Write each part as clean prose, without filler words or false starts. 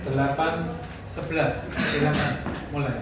8:11 silakan mulai.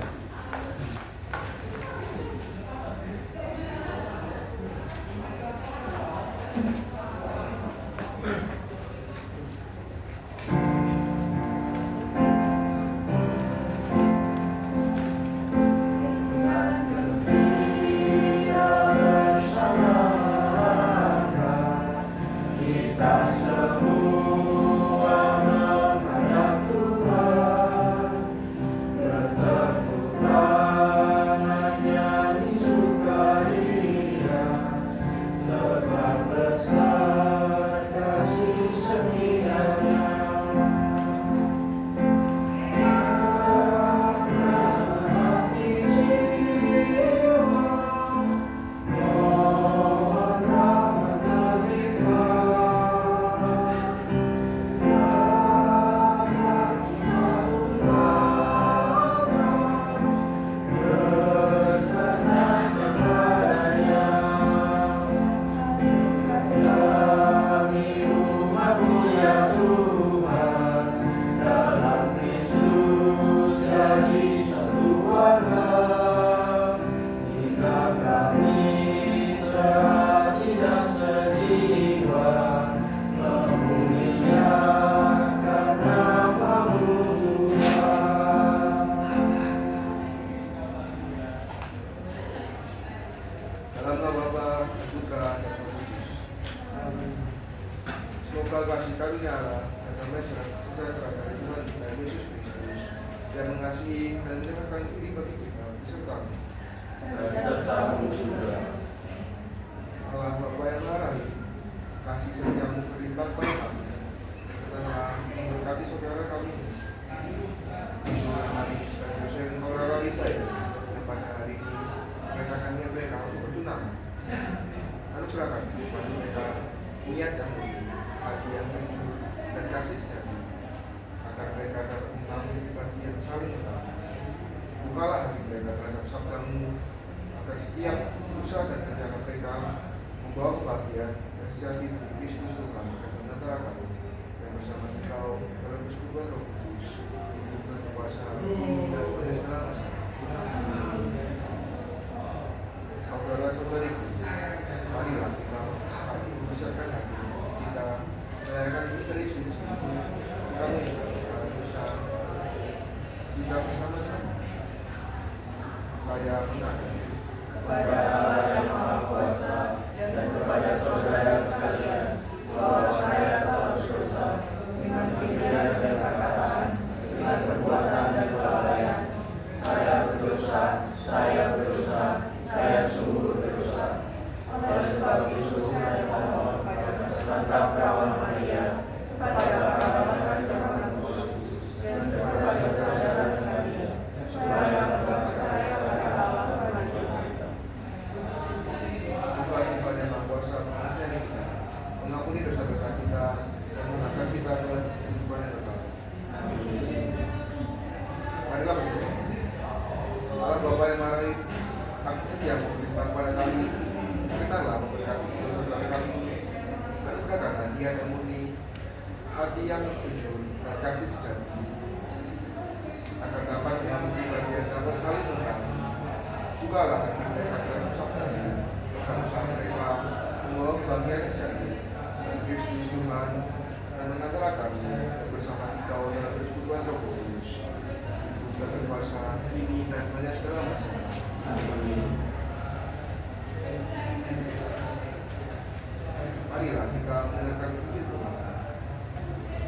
Marilah kita mendengarkan Injil Tuhan.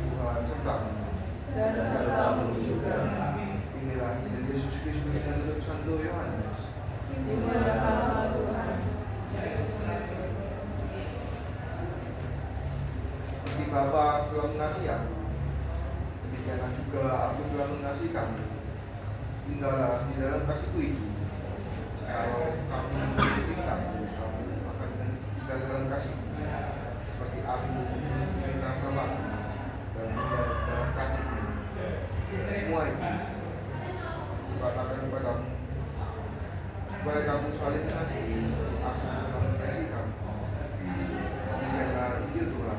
Tuhan sertamu. Dan sertamu juga. Inilah Injil Yesus Kristus menurut Santo Yohanes. Dimuliakanlah Tuhan. Seperti Bapa telah mengasihi aku, demikian juga aku telah mengasihi kamu. Tinggallah di dalam kasihku itu. Kalau kamu mengikuti kamu akan tinggal dalam kasihku. Seperti aku meminta Bapa dan tinggal dalam kasihku. Semua itu kukatakan kepadamu supaya kamu saling mengasihi seperti aku telah mengasihi kamu. Demikianlah Injil Tuhan.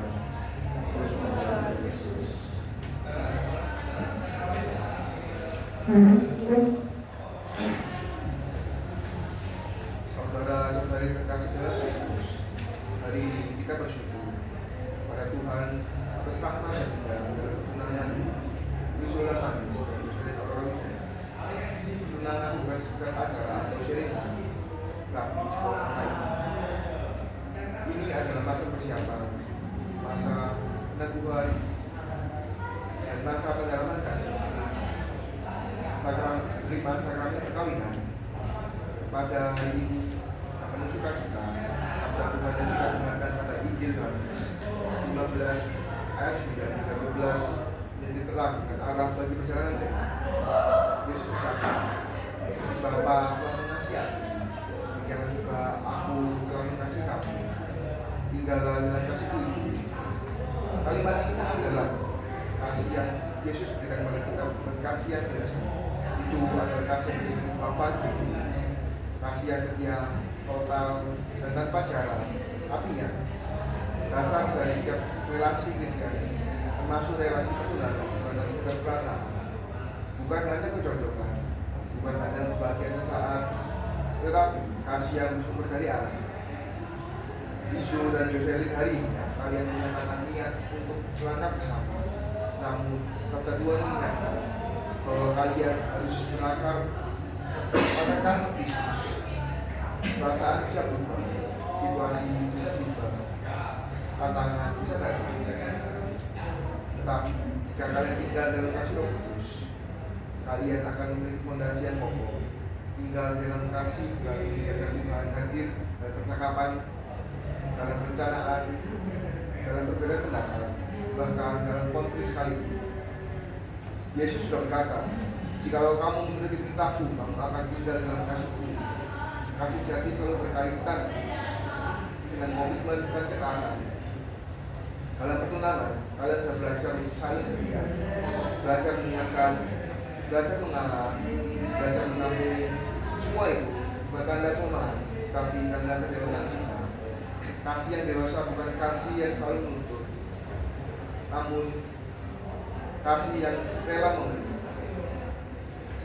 Yesus. Saudara-saudari terkasih dalam Kristus, hari ini kita bersyukur pada Tuhan atas rahmat dan ketenangan Wisuda Manis dan Wisuda Orologis. Ketenangan bukan sekedar acara atau seremoni, tapi sebuah rangkaian. Ini adalah masa persiapan, masa peneguhan, dan masa pendalaman kasih. Penerimaan sakramen perkawinan pada hari ini akan sukacita sabda Tuhan yang kita dengarkan pada Injil Yohanes 15 ayat 9 hingga 12 yang diterangkan arah bagi perjalanan kita. Yesus berkata, Bapa telah mengasihi aku, demikianlah juga aku telah mengasihi kamu. Tinggallah dalam kasihku itu. Kalimat ini sangat dalam. Kasih yang Yesus berikan kepada kita bukan kasih yang biasa. Itu adalah kasih dari Bapa sendiri. Kasih yang setia, total, dan tanpa syarat. Artinya, dasar dari setiap relasi Kristen, termasuk relasi pertunangan, pada sekitar perasaan, bukan hanya kecocokan, bukan hanya kebahagiaan saat, tetapi kasih yang bersumber dari Allah. Isu dan Joselin hari ini, kalian menyatakan niat untuk melangkah bersama. Namun, sabda Tuhan mengingatkan bahwa kalian harus melangkah pada kasih Kristus. Perasaan bisa berubah, situasi bisa berubah, tantangan bisa datang. Tetapi jika kalian tinggal dalam kasih Roh Kudus, kalian akan memiliki fondasi yang kokoh. Tinggal dalam kasih berarti membiarkan Tuhan hadir dalam percakapan, dalam perencanaan, dalam perbedaan pendapat, bahkan dalam konflik sekalipun. Yesus sudah berkata, jikalau kamu memiliki perintahku, kamu akan tinggal dalam kasihku. Kasih sejati selalu berkaitan dengan komitmen dan ketaatan. Dalam pertunangan, kalian sudah belajar saling setia, belajar mengingatkan, belajar mengalah, belajar mengampuni. Semua itu bukan tanda kelemahan, tapi tanda kedaulatan cinta. Kasih yang dewasa bukan kasih yang selalu menuntut, namun kasih yang rela memberi.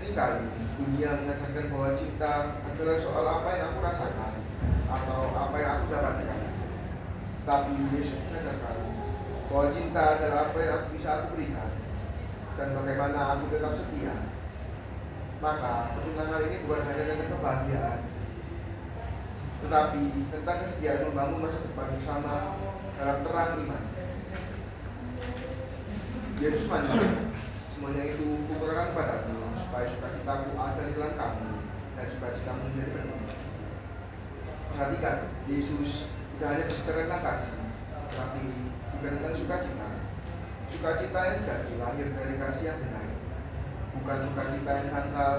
Seringkali dunia mengajarkan bahwa cinta adalah soal apa yang aku rasakan atau apa yang aku dapatkan. Tapi Yesus mengajarkan bahwa cinta adalah apa yang bisa aku berikan dan bagaimana aku tetap setia. Maka pertunangan ini bukan hanya tentang kebahagiaan, tetapi tentang kesetiaan membangun masa depan bersama dalam terang iman. Yesus mandiri, semuanya itu kukurangkan padamu, supaya sukacitaku ada di dalam kamu dan sukacitamu menjadi penuh. Perhatikan, Yesus tidak hanya berbicara tentang kasih, tapi juga tentang sukacita. Sukacita yang sejati lahir dari kasih yang benar, bukan sukacita yang dangkal,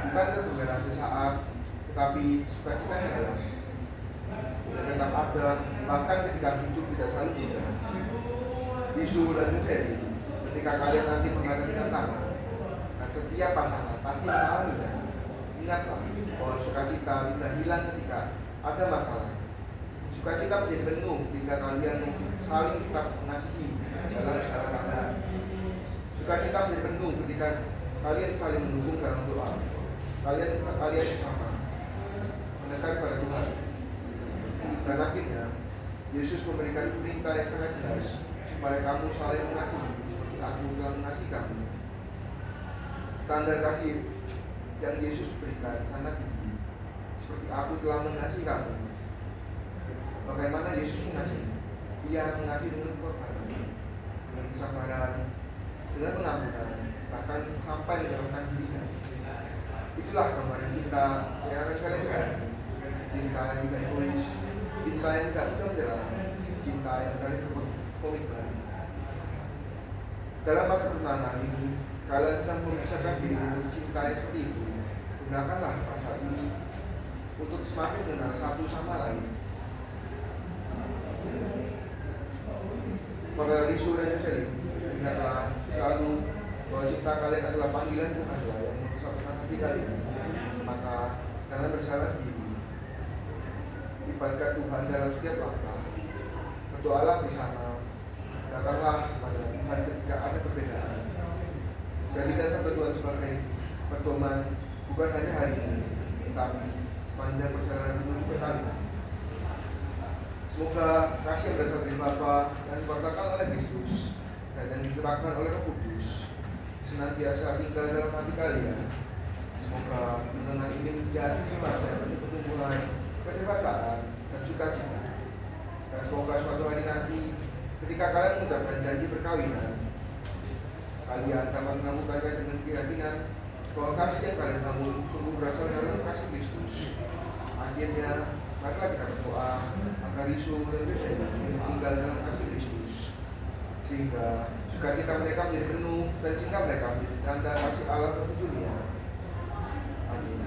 bukan kegembiraan sesaat, tetapi sukacita yang dalam. Dan tetap ada, bahkan ketika hidup tidak selalu mudah. Isu dan Joselin, ketika kalian nanti menghadapi tantangan, dan setiap pasangan pasti mengalaminya. Ingatlah bahwa sukacita tidak hilang ketika ada masalah. Sukacita menjadi penuh ketika kalian saling tetap mengasihi dalam segala keadaan. Sukacita menjadi penuh ketika kalian saling mendukung dalam doa. Kalian bersama mendekat pada Tuhan. Dan akhirnya Yesus memberikan perintah yang sangat jelas supaya kamu saling mengasihi seperti aku telah mengasihi kamu. Standar kasih yang Yesus berikan sangat tinggi, seperti aku telah mengasihi kamu. Bagaimana Yesus mengasihi? Ia mengasihi dengan pengorbanan, dengan kesabaran, dengan pengampunan, bahkan sampai menyerahkan dirinya. Itulah gambaran cinta yang akan kalian jalani. Cinta yang tidak egois, cinta yang tidak mudah menyerah, cinta yang berani berkomitmen. Dalam masa pertunangan ini, kalian sedang memisahkan diri untuk cinta yang seperti itu. Gunakanlah pasal ini untuk semakin mengenal satu sama lain. Para Risu dan Joselin, ingatlah selalu bahwa cinta kalian adalah panggilan Tuhan yang mempersatukan hati kalian. Maka jangan bersalah diri. Libatkan Tuhan dalam setiap langkah. Berdoalah bersama. Datanglah pada Tuhan ketika ada perbedaan. Jadikan sabda Tuhan sebagai perdoman bukan hanya hari ini, tetapi sepanjang perjalanan menuju pertama. Semoga kasih yang berasal dari Bapa dan diwartakan oleh Kristus dan yang dicurahkan oleh Roh Kudus senantiasa tinggal dalam hati kalian. Semoga pertemuan ini menjadi masa pertumbuhan, kedewasaan, dan sukacita. Dan semoga suatu hari nanti, ketika kalian mengucapkan janji perkawinan, kalian dapat melakukannya dengan keyakinan bahwa kasih yang kalian bangun sungguh berasal dari kasih Kristus. Akhirnya, maka kita berdoa agar Yesus dan Yosef tinggal dalam kasih Kristus, sehingga sukacita mereka menjadi penuh dan cinta mereka menjadi tanda kasih Allah bagi dunia. Amin.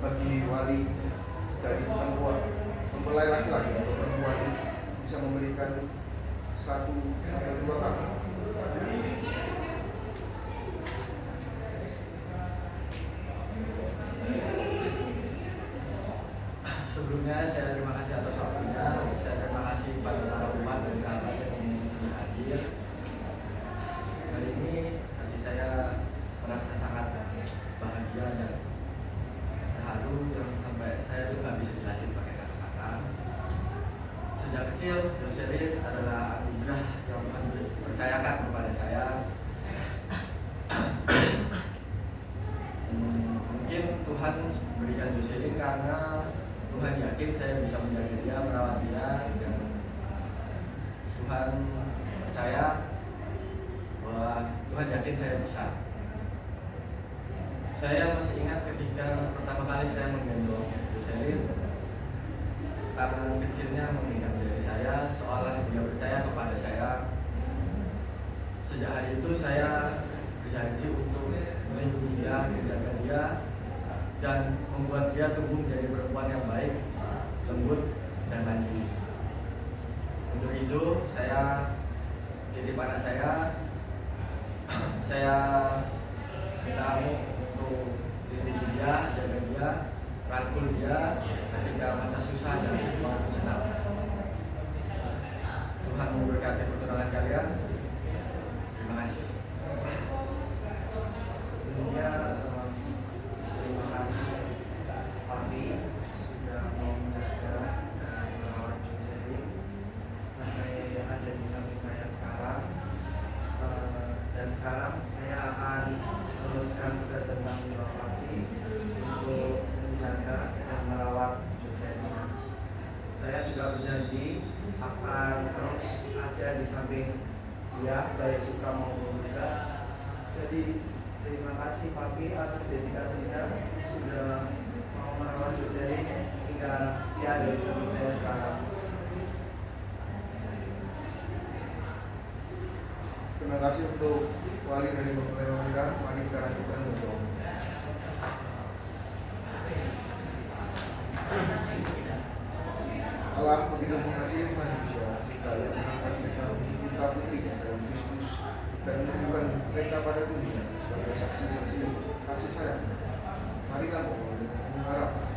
Bagi wali dari perempuan, mempelai laki-laki atau perempuan bisa memberikan 1 atau 2 kali. Sebelumnya saya terima kasih atas waktunya. Saya terima kasih pada para umat dan kerabat yang sudah hadir. Kali ini hati saya merasa sangat bahagia dan terharu yang sampai saya tuh nggak bisa jelasin pakai kata-kata. Sejak kecil, Jocelyn adalah anugerah yang Tuhan percayakan kepada saya. Mungkin Tuhan berikan Jocelyn karena Tuhan yakin saya bisa menjaga dia, merawat dia, dan Tuhan percaya bahwa Tuhan yakin saya bisa. Saya masih ingat ketika pertama kali saya menggendong Jocelyn, karena kecilnya mengingat dari saya, seolah dia percaya kepada saya. Sejak hari itu saya berjanji untuk melindungi dia, menjaga dia, dan membuat dia tumbuh menjadi perempuan yang baik, lembut, dan mandiri. Untuk itu, saya titip anak saya minta kamu untuk lindungi dia, jaga dia, rangkul dia ketika masa susah dan maupun senang. Tuhan memberkati pertunangan kalian. Terima kasih. Sebelumnya terima kasih Papi sudah mau menjaga dan merawat Jocelyn sampai ada di samping saya sekarang. Dan sekarang saya akan meneruskan tugas dan tanggung jawab Papi untuk menjaga dan merawat Jocelyn. Saya juga berjanji akan terus ada di samping dia, baik suka maupun duka. Jadi terima kasih Papi atas dedikasinya sudah mau merawat Jocelyn hingga dia ada di samping saya sekarang. Terima kasih untuk wali dari mempelai wanita. Mari kita lanjutkan untuk Allah begitu mengasihi manusia sehingga Ia mengangkat mereka menjadi putra putrinya dalam Kristus dan menunjukkan mereka pada dunia sebagai saksi-saksi kasih sayang. Mari kita mohon dengan mengharapkan.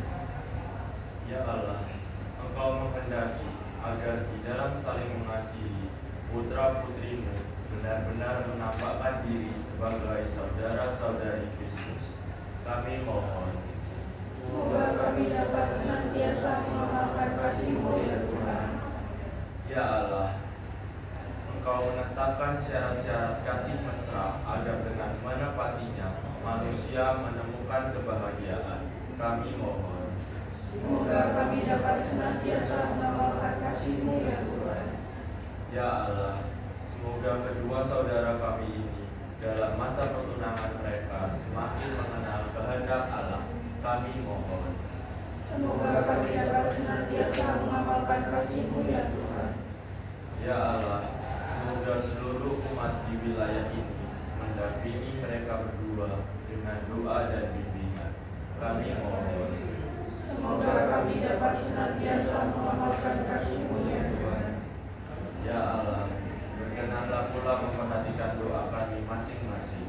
Ya Allah, Engkau menghendaki agar di dalam saling mengasihi putra putrimu benar-benar menampakkan diri sebagai saudara-saudari Kristus. Kami mohon. Semoga kami dapat senantiasa mengamalkan kasih-Mu ya Tuhan. Ya Allah, Engkau menetapkan syarat-syarat kasih mesra agar dengan menepatinya manusia menemukan kebahagiaan. Kami mohon. Semoga kami dapat senantiasa mengamalkan kasih-Mu ya Tuhan. Ya Allah, semoga kedua saudara kami ini dalam masa pertunangan mereka semakin mengenal kehendak Allah. Kami mohon. Semoga kami dapat senantiasa mengamalkan kasih-Mu ya Tuhan. Ya Allah, semoga seluruh umat di wilayah ini mendampingi mereka berdua dengan doa dan bimbingan. Kami mohon. Semoga kami dapat senantiasa mengamalkan kasih-Mu ya Tuhan. Ya Allah, berkenanlah pula memperhatikan doa kami masing-masing.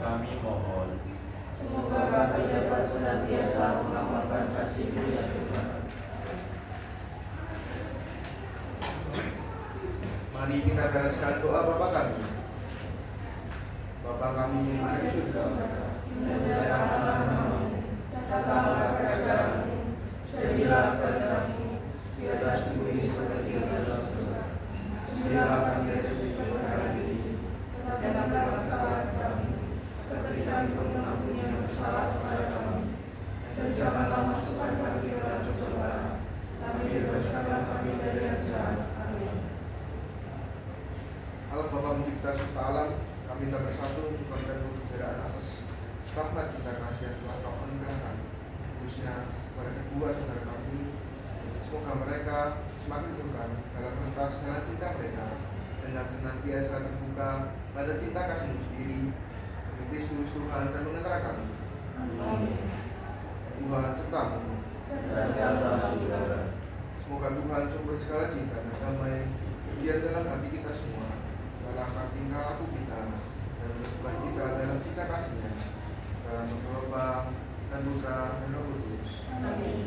Kami mohon. Mari kita teruskan doa Bapa kami. Bapa kami yang ada di surga, datanglah kerajaanmu, jadilah kehendakmu di atas bumi seperti di dalam surga. Berilah kami rezeki hari ini, dan ampunilah kesalahan kami, seperti kami mengampuni yang bersalah kepada kami. Dan janganlah masukkan kami ke dalam cobaan, tapi bebaskanlah kami dari yang jahat. Amin. Allah Bapa pencipta semesta alam, kami minta bersatu untuk memberikan keberadaan atas rahmat cinta kasih yang telah Kau anugerahkan, khususnya kepada kedua saudara kami. Semoga mereka semakin berkembang dalam rentas jalan cinta mereka, dengan senantiasa terbuka pada cinta kasih-Mu sendiri, demi Kristus Tuhan dan pengantar kami. Amin. Tuhan sertamu. Semoga Tuhan sumber segala cinta dan damai biar dalam hati kita semua, dalam tingkah laku kita, dan menentukan kita dalam cinta kasih-Nya, dalam nama Bapa dan Putra dan Roh Kudus. Amin.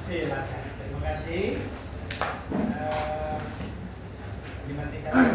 Silakan, terima kasih. Dimatikan.